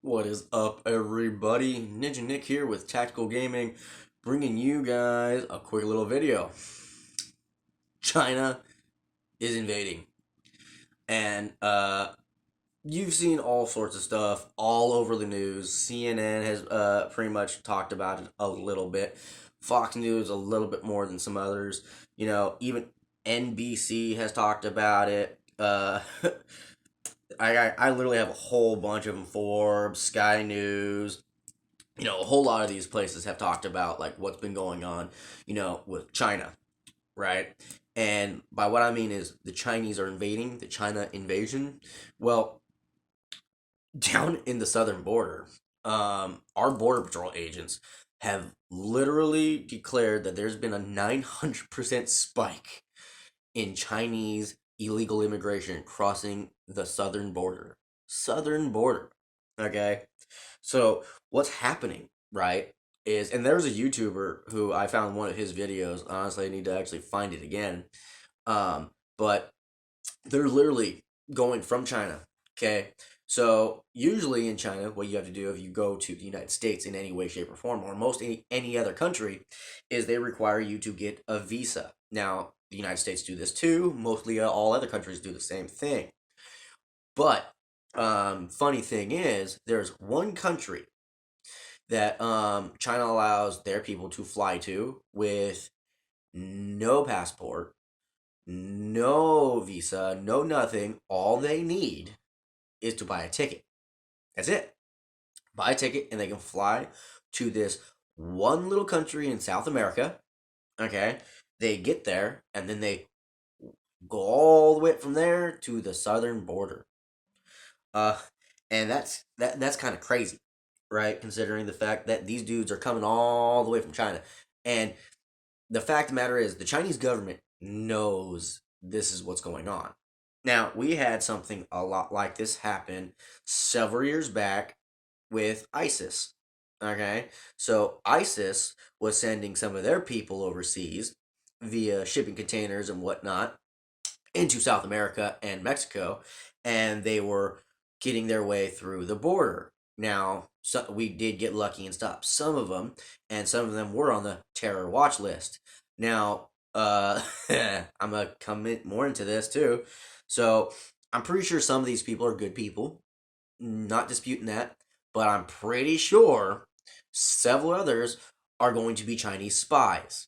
What is up, everybody? Ninja Nick here with Tactical Gaming, bringing you guys a quick little video. China is invading, and you've seen all sorts of stuff all over the news. CNN has pretty much talked about it a little bit. Fox News a little bit more than some others. Even NBC has talked about it. I literally have a whole bunch of them. Forbes, Sky News, a whole lot of these places have talked about like what's been going on, with China, right? And by what I mean is the Chinese are invading, the China invasion. Well, down in the southern border, our border patrol agents have literally declared that there's been a 900% spike in Chinese illegal immigration crossing the southern border. Southern border. Okay? So what's happening, right? And there's a YouTuber who I found one of his videos. Honestly, I need to actually find it again. But they're literally going from China. Okay. So usually in China, what you have to do if you go to the United States in any way, shape, or form, or most any other country, is they require you to get a visa. Now, the United States do this too. Mostly all other countries do the same thing. But funny thing is, there's one country that China allows their people to fly to with no passport, no visa, no nothing. All they need is to buy a ticket. That's it. Buy a ticket and they can fly to this one little country in South America. Okay. They get there and then they go all the way from there to the southern border. Uh, and that's kind of crazy, right? Considering the fact that these dudes are coming all the way from China. And the fact of the matter is, the Chinese government knows this is what's going on. Now, we had something a lot like this happen several years back with ISIS. Okay, so ISIS was sending some of their people overseas via shipping containers and whatnot into South America and Mexico, and they were getting their way through the border. Now, we did get lucky and stop some of them, and some of them were on the terror watch list. Now, I'm gonna come more into this too. So, I'm pretty sure some of these people are good people, not disputing that, but I'm pretty sure several others are going to be Chinese spies.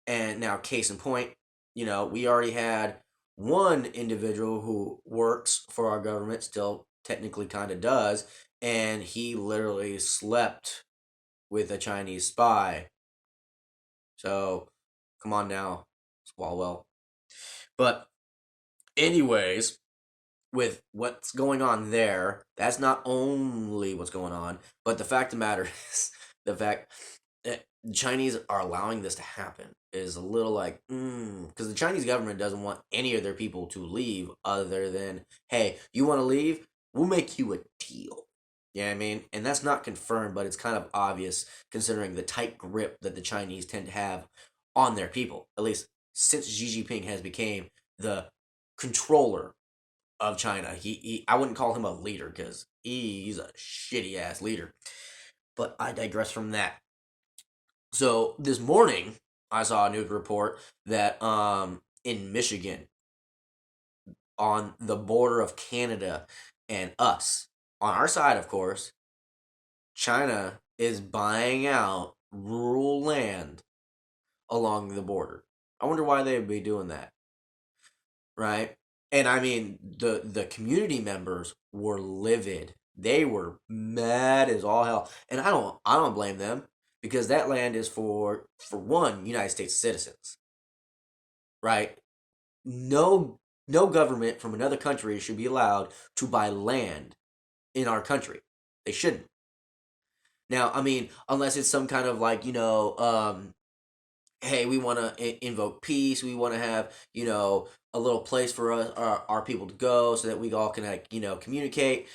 And now, case in point, we already had one individual who works for our government, still technically kind of does, and he literally slept with a Chinese spy. So, come on now, Swalwell. But, anyways, with what's going on there, that's not only what's going on, but the fact of the matter is the fact that the Chinese are allowing this to happen is a little like, because the Chinese government doesn't want any of their people to leave other than, hey, you want to leave? We'll make you a deal. Yeah, I mean, and that's not confirmed, but it's kind of obvious considering the tight grip that the Chinese tend to have on their people. At least since Xi Jinping has became the controller of China. I wouldn't call him a leader because he's a shitty ass leader. But I digress from that. So this morning, I saw a news report that in Michigan, on the border of Canada and us, on our side, of course, China is buying out rural land along the border. I wonder why they would be doing that, right? And I mean, the community members were livid. They were mad as all hell, and I don't blame them because that land is for one United States citizens, right? No government from another country should be allowed to buy land in our country. They shouldn't. Now, I mean, unless it's some kind of like hey, we want to invoke peace. We want to have, a little place for us, our people to go so that we all can, like, communicate.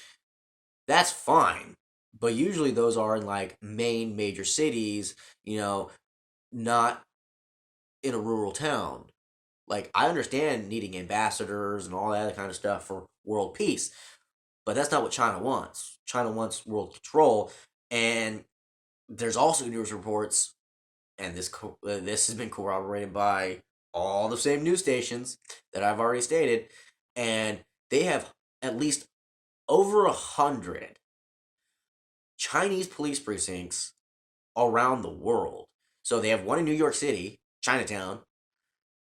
That's fine. But usually those are in like main major cities, not in a rural town. Like, I understand needing ambassadors and all that kind of stuff for world peace. But that's not what China wants. China wants world control, and there's also news reports, and this has been corroborated by all the same news stations that I've already stated, and they have at least over 100 Chinese police precincts around the world. So they have one in New York City, Chinatown.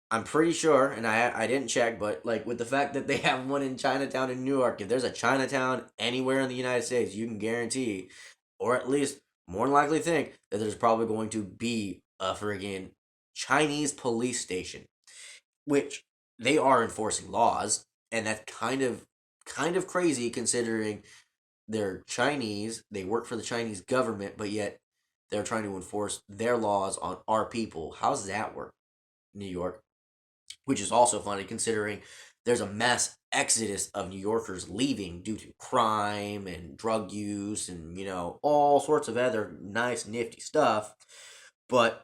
I'm pretty sure, and I didn't check, but like with the fact that they have one in Chinatown in New York, if there's a Chinatown anywhere in the United States, you can guarantee, or at least more than likely think that there's probably going to be a friggin' Chinese police station, which they are enforcing laws, and that's kind of crazy considering they're Chinese, they work for the Chinese government, but yet they're trying to enforce their laws on our people. How's that work, New York? Which is also funny considering there's a mass exodus of New Yorkers leaving due to crime and drug use and, all sorts of other nice, nifty stuff. But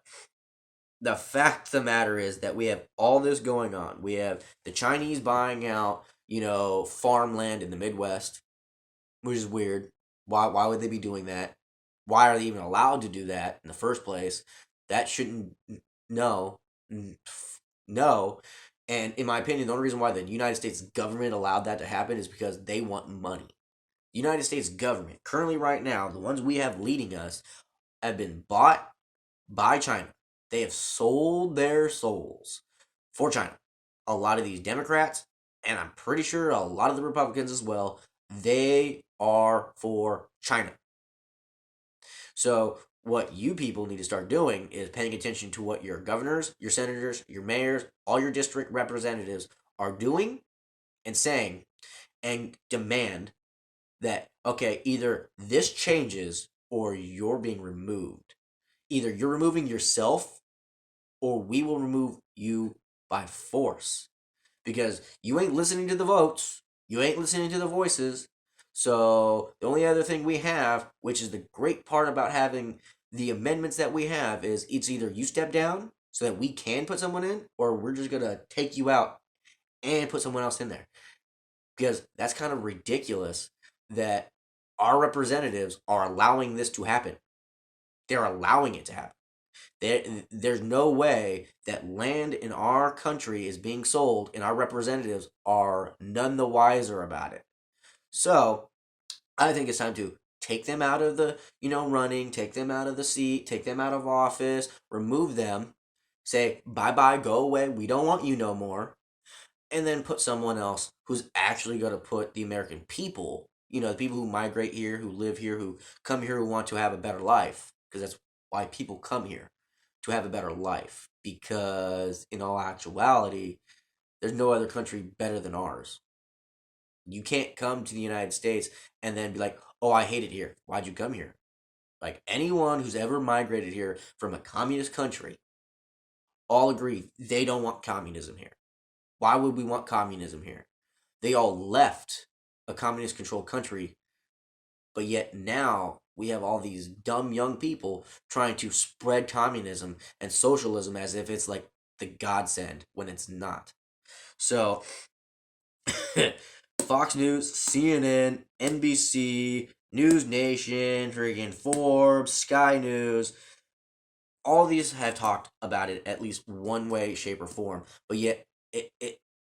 the fact of the matter is that we have all this going on. We have the Chinese buying out, farmland in the Midwest, which is weird. Why would they be doing that? Why are they even allowed to do that in the first place? That shouldn't. No, no. And in my opinion, the only reason why the United States government allowed that to happen is because they want money. The United States government, currently right now, the ones we have leading us, have been bought by China. They have sold their souls for China. A lot of these Democrats, and I'm pretty sure a lot of the Republicans as well, they are for China. So what you people need to start doing is paying attention to what your governors, your senators, your mayors, all your district representatives are doing and saying, and demand that, okay, either this changes or you're being removed. Either you're removing yourself or we will remove you by force. Because you ain't listening to the votes, you ain't listening to the voices. So the only other thing we have, which is the great part about having the amendments that we have, is it's either you step down so that we can put someone in, or we're just gonna take you out and put someone else in there. Because that's kind of ridiculous that our representatives are allowing this to happen. They're allowing it to happen. There's no way that land in our country is being sold and our representatives are none the wiser about it. So I think it's time to take them out of the, running, take them out of the seat, take them out of office, remove them, say bye bye, go away, we don't want you no more, and then put someone else who's actually going to put the American people, the people who migrate here, who live here, who come here, who want to have a better life, because that's why people come here, to have a better life. Because in all actuality, there's no other country better than ours. You can't come to the United States and then be like, oh, I hate it here. Why'd you come here? Like anyone who's ever migrated here from a communist country all agree they don't want communism here. Why would we want communism here? They all left a communist controlled country, but yet now we have all these dumb young people trying to spread communism and socialism as if it's like the godsend when it's not. So, Fox News, CNN, NBC, News Nation, freaking Forbes, Sky News, all these have talked about it at least one way, shape, or form, but yet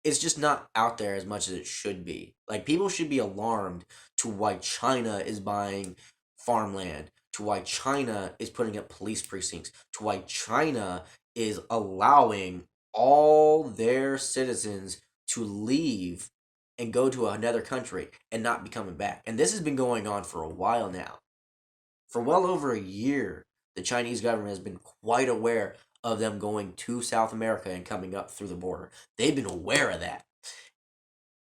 it's just not out there as much as it should be. Like, people should be alarmed to why China is buying farmland, to why China is putting up police precincts, to why China is allowing all their citizens to leave and go to another country and not be coming back. And this has been going on for a while now. For well over a year, the Chinese government has been quite aware of them going to South America and coming up through the border. They've been aware of that,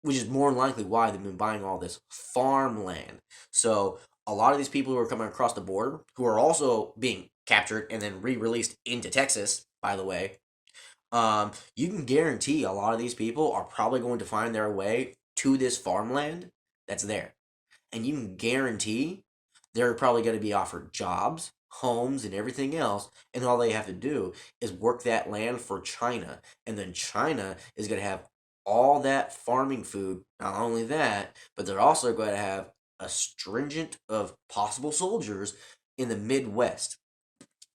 which is more than likely why they've been buying all this farmland. So a lot of these people who are coming across the border, who are also being captured and then re-released into Texas, by the way, you can guarantee a lot of these people are probably going to find their way to this farmland that's there. And you can guarantee they're probably going to be offered jobs, homes, and everything else. And all they have to do is work that land for China. And then China is going to have all that farming food. Not only that, but they're also going to have a stringent of possible soldiers in the Midwest.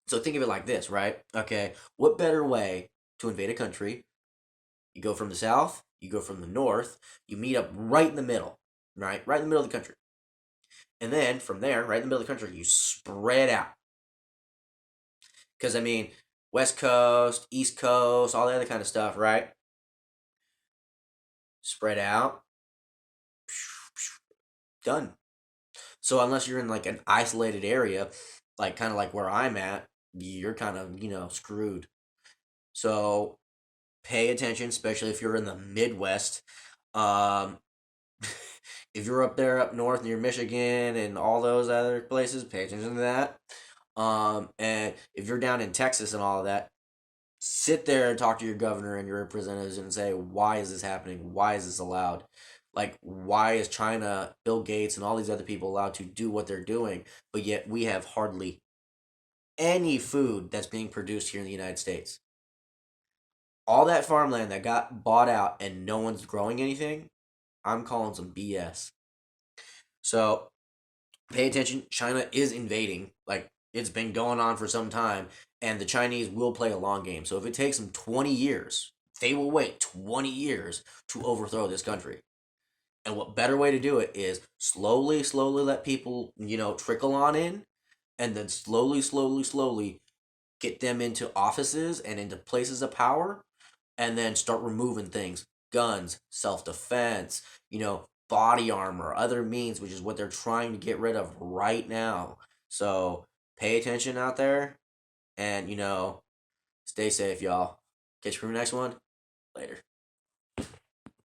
So think of it like this, right? Okay, what better way to invade a country? You go from the south, you go from the north, you meet up right in the middle, right? Right in the middle of the country. And then from there, right in the middle of the country, you spread out. Because, I mean, West Coast, East Coast, all the other kind of stuff, right? Spread out, done. So unless you're in like an isolated area, like kind of like where I'm at, you're kind of, screwed. So pay attention, especially if you're in the Midwest. Um, if you're up there up north near Michigan and all those other places, pay attention to that. And if you're down in Texas and all of that, sit there and talk to your governor and your representatives and say, why is this happening? Why is this allowed? Like, why is China, Bill Gates, and all these other people allowed to do what they're doing, but yet we have hardly any food that's being produced here in the United States? All that farmland that got bought out and no one's growing anything, I'm calling some BS. So pay attention. China is invading. Like, it's been going on for some time, and the Chinese will play a long game. So if it takes them 20 years, they will wait 20 years to overthrow this country. And what better way to do it is slowly, slowly let people, trickle on in, and then slowly, slowly, slowly get them into offices and into places of power, and then start removing things, guns, self-defense, body armor, other means, which is what they're trying to get rid of right now. So pay attention out there, and stay safe, y'all. Catch you for the next one. Later.